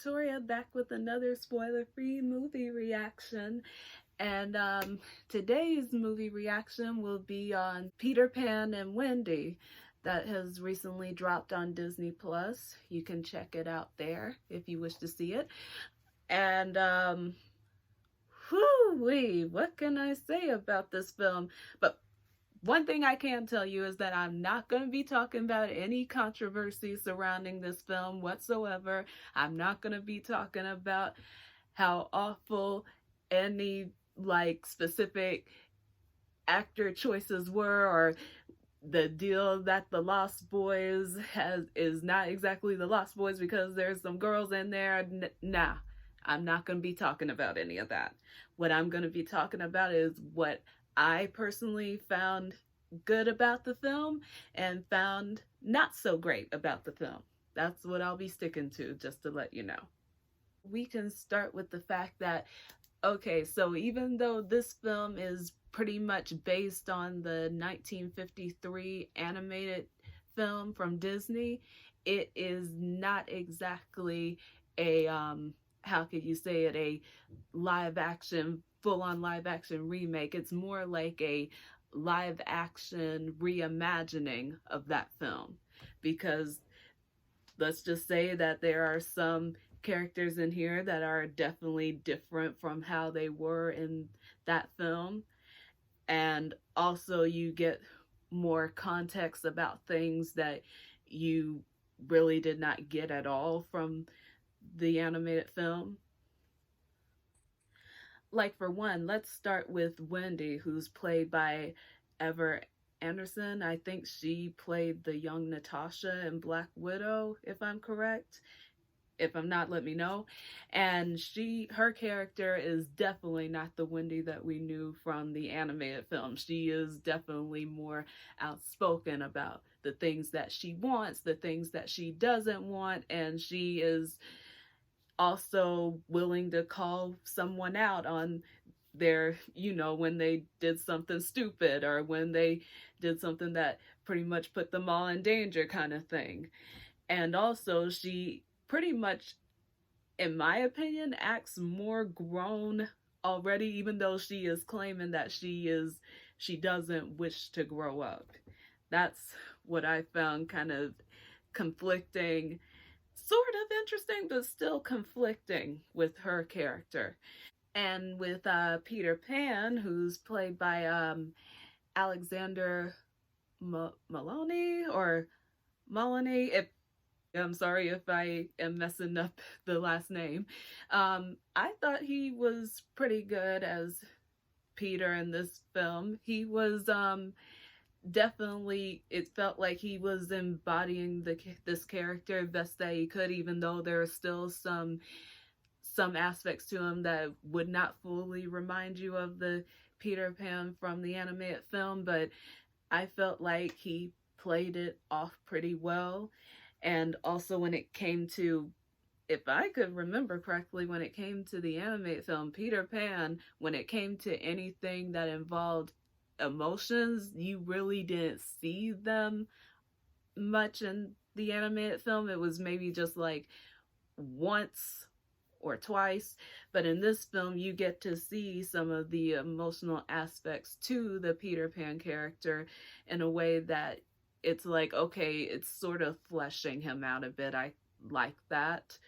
Victoria, back with another spoiler-free movie reaction. And today's movie reaction will be on Peter Pan and Wendy that has recently dropped on Disney Plus. You can check it out there if you wish to see it. And whoo-wee, what can I say about this film? But one thing I can tell you is that I'm not going to be talking about any controversy surrounding this film whatsoever. I'm not going to be talking about how awful any specific actor choices were, or the deal that the Lost Boys has is not exactly the Lost Boys because there's some girls in there. Nah, I'm not going to be talking about any of that. What I'm going to be talking about is what I personally found good about the film and found not so great about the film. That's what I'll be sticking to, just to let you know. We can start with the fact that, okay, so even though this film is pretty much based on the 1953 animated film from Disney, it is not exactly a how could you say it, a live action, full-on live action remake. It's more like a live action reimagining of that film, because let's just say that there are some characters in here that are definitely different from how they were in that film. And also you get more context about things that you really did not get at all from the animated film. Like, for one, let's start with Wendy, who's played by Ever Anderson. I think she played the young Natasha in Black Widow, if I'm correct. If I'm not, let me know. And her character is definitely not the Wendy that we knew from the animated film. She is definitely more outspoken about the things that she wants, the things that she doesn't want, and she is also willing to call someone out on their, when they did something stupid or when they did something that pretty much put them all in danger, kind of thing. And also she pretty much, in my opinion, acts more grown already, even though she is claiming that she doesn't wish to grow up. That's what I found kind of conflicting, sort of interesting, but still conflicting with her character. And with Peter Pan, who's played by Alexander Maloney or Moloney. If I'm sorry if I am messing up the last name. I thought he was pretty good as Peter in this film. He was definitely, it felt like he was embodying this character best that he could, even though there are still some aspects to him that would not fully remind you of the Peter Pan from the animated film, but I felt like he played it off pretty well. And also when it came to, if I could remember correctly, when it came to the animated film, Peter Pan, when it came to anything that involved emotions, you really didn't see them much in the animated film. It was maybe just like once or twice, but in this film you get to see some of the emotional aspects to the Peter Pan character in a way that it's like, okay, it's sort of fleshing him out a bit. I like that,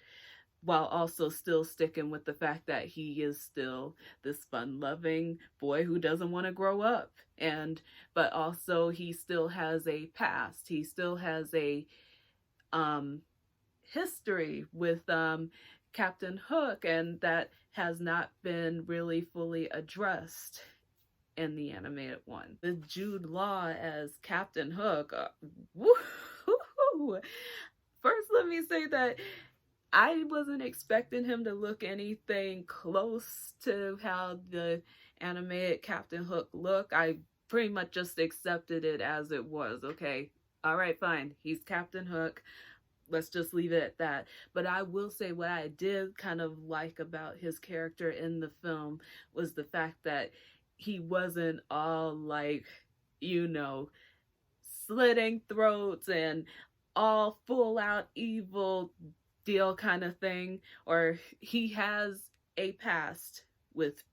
while also still sticking with the fact that he is still this fun-loving boy who doesn't want to grow up, but also he still has a past. He still has a history with Captain Hook, and that has not been really fully addressed in the animated one. The Jude Law as Captain Hook, woo-hoo-hoo. First, let me say that I wasn't expecting him to look anything close to how the animated Captain Hook looked. I pretty much just accepted it as it was. Okay, all right, fine. He's Captain Hook. Let's just leave it at that. But I will say what I did kind of like about his character in the film was the fact that he wasn't all like, slitting throats and all full out evil deal kind of thing, or he has a past with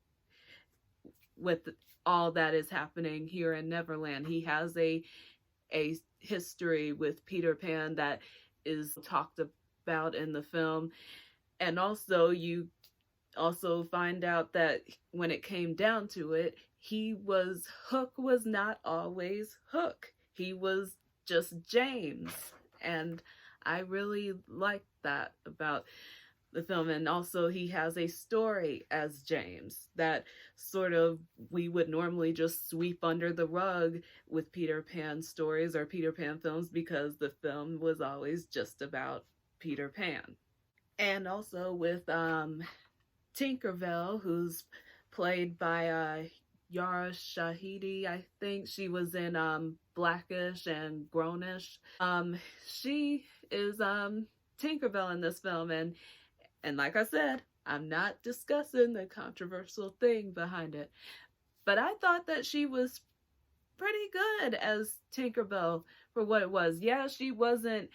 with all that is happening here in Neverland. He has a history with Peter Pan that is talked about in the film. And also you also find out that when it came down to it, Hook was not always Hook. He was just James. And I really like that about the film. And also he has a story as James that sort of we would normally just sweep under the rug with Peter Pan stories or Peter Pan films, because the film was always just about Peter Pan. And also with Tinkerbell, who's played by Yara Shahidi. I think she was in Blackish and Grownish. She is Tinkerbell in this film, and like I said, I'm not discussing the controversial thing behind it, but I thought that she was pretty good as Tinkerbell for what it was. Yeah, she wasn't.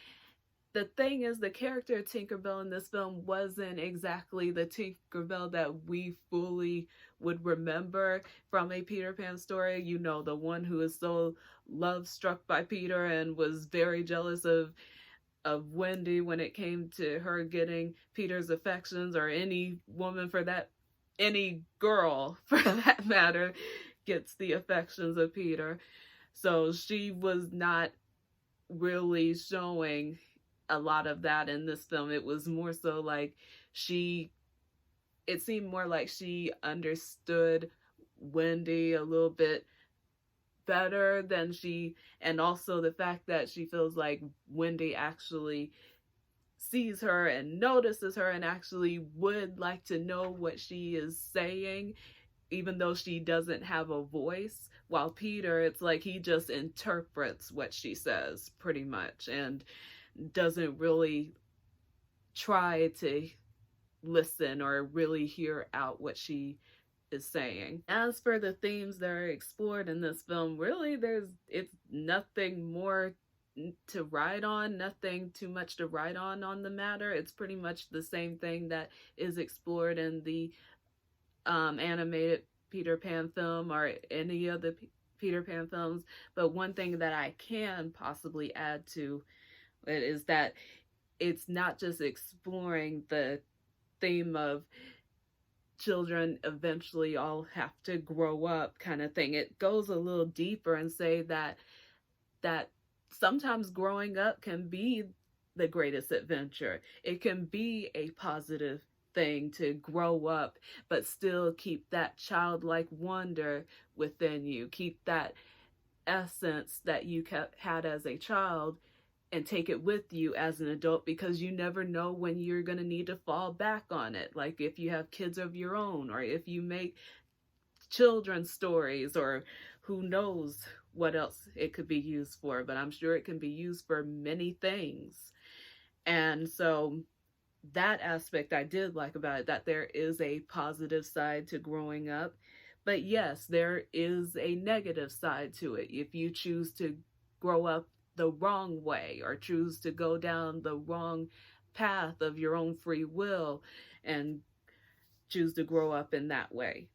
The thing is, the character Tinkerbell in this film wasn't exactly the Tinkerbell that we fully would remember from a Peter Pan story. You know, the one who is so love struck by Peter and was very jealous of Wendy when it came to her getting Peter's affections, or any woman for that, any girl for that matter, gets the affections of Peter. So she was not really showing a lot of that in this film. It was more so like it seemed more like she understood Wendy a little bit better than and also the fact that she feels like Wendy actually sees her and notices her and actually would like to know what she is saying, even though she doesn't have a voice. While Peter, it's like he just interprets what she says pretty much and doesn't really try to listen or really hear out what she is saying. As for the themes that are explored in this film, really it's nothing more to write on, nothing too much to write on the matter. It's pretty much the same thing that is explored in the animated Peter Pan film or any of the Peter Pan films. But one thing that I can possibly add to it is that it's not just exploring the theme of children eventually all have to grow up kind of thing. It goes a little deeper and say that sometimes growing up can be the greatest adventure. It can be a positive thing to grow up, but still keep that childlike wonder within you. Keep that essence that you had as a child and take it with you as an adult, because you never know when you're going to need to fall back on it. Like if you have kids of your own, or if you make children's stories, or who knows what else it could be used for, but I'm sure it can be used for many things. And so that aspect I did like about it, that there is a positive side to growing up. But yes, there is a negative side to it. If you choose to grow up the wrong way, or choose to go down the wrong path of your own free will and choose to grow up in that way.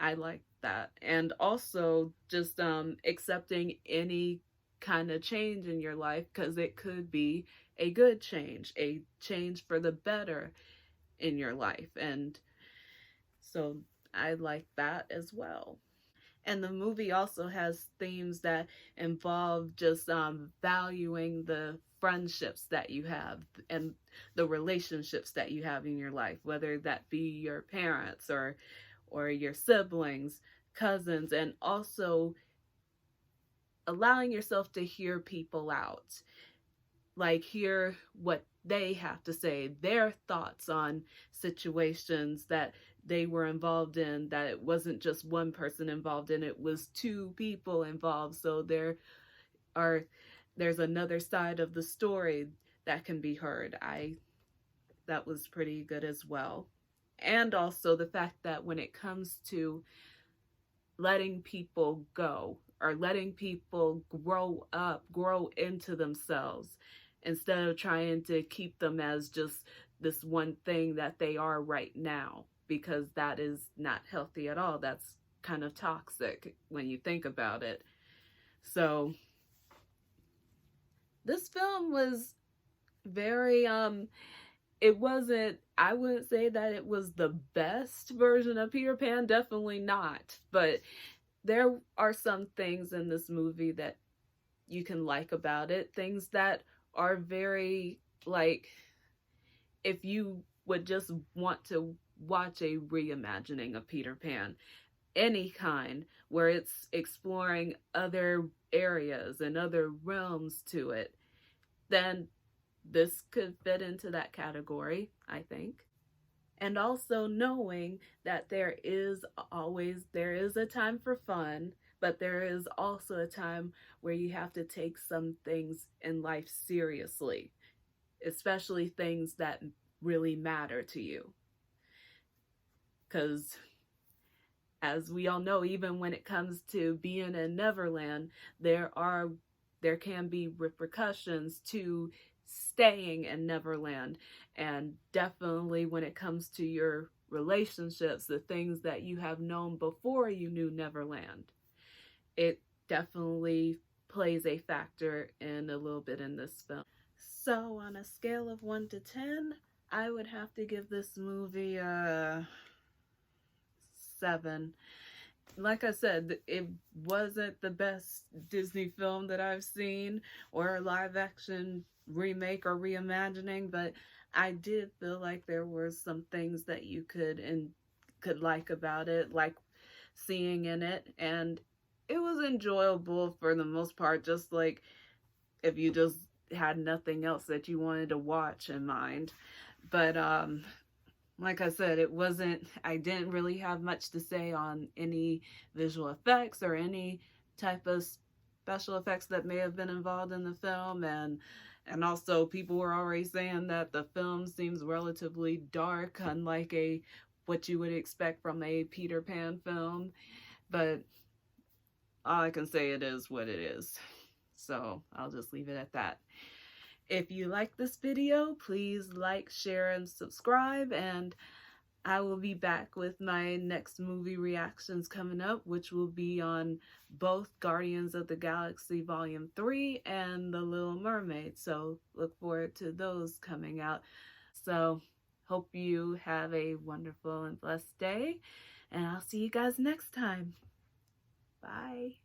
I like that. And also just accepting any kind of change in your life, because it could be a good change, a change for the better in your life. And so I like that as well. And the movie also has themes that involve just valuing the friendships that you have and the relationships that you have in your life, whether that be your parents or your siblings, cousins, and also allowing yourself to hear people out. Like hear what they have to say, their thoughts on situations that they were involved in, that it wasn't just one person involved in, it was two people involved. So there's another side of the story that can be heard. That was pretty good as well. And also the fact that when it comes to letting people go, or letting people grow up, grow into themselves, instead of trying to keep them as just this one thing that they are right now, because that is not healthy at all. That's kind of toxic when you think about it. So this film was very it wasn't, I wouldn't say that it was the best version of Peter Pan, definitely not, but there are some things in this movie that you can like about it, things that are very, like, if you would just want to watch a reimagining of Peter Pan, any kind, where it's exploring other areas and other realms to it, then this could fit into that category, I think. And also knowing that there is a time for fun, but there is also a time where you have to take some things in life seriously, especially things that really matter to you. Because as we all know, even when it comes to being in Neverland, there can be repercussions to staying in Neverland. And definitely when it comes to your relationships, the things that you have known before you knew Neverland, it definitely plays a factor in a little bit in this film. So on a scale of 1 to 10, I would have to give this movie a 7. Like I said, it wasn't the best Disney film that I've seen, or a live action remake or reimagining, but I did feel like there were some things that you could like about it, like seeing in it, and it was enjoyable for the most part, just like if you just had nothing else that you wanted to watch in mind. But like I said, I didn't really have much to say on any visual effects or any type of special effects that may have been involved in the film. And also people were already saying that the film seems relatively dark, unlike what you would expect from a Peter Pan film. But all I can say, it is what it is. So I'll just leave it at that. If you like this video, please like, share, and subscribe, and I will be back with my next movie reactions coming up, which will be on both Guardians of the Galaxy Volume 3 and The Little Mermaid. So look forward to those coming out. So hope you have a wonderful and blessed day, and I'll see you guys next time. Bye.